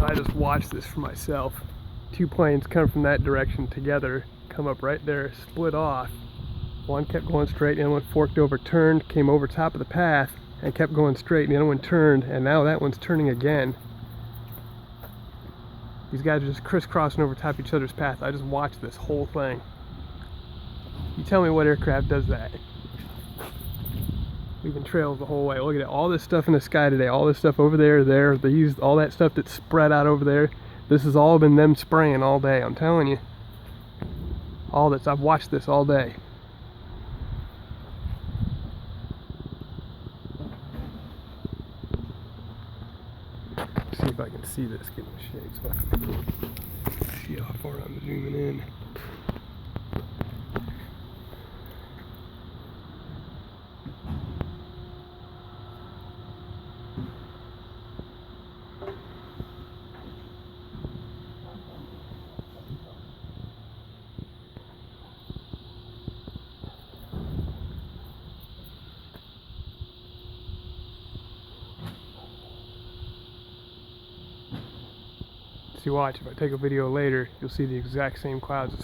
I just watched this for myself. Two planes come from that direction together, come up right there, split off. One kept going straight, the other one forked over, turned, came over top of the path, and kept going straight, and the other one turned, and now that one's turning again. These guys are just crisscrossing over top each other's path. I just watched this whole thing. You tell me what aircraft does that. Leaving trails the whole way. Look at it, all this stuff in the sky today, all this stuff over there, they used all that stuff that's spread out over there. This has all been them spraying all day, I'm telling you. All this, I've watched this all day. See if I can see this, get in the shade so I can see how far I'm zooming in. See, watch, if I take a video later, you'll see the exact same clouds. It's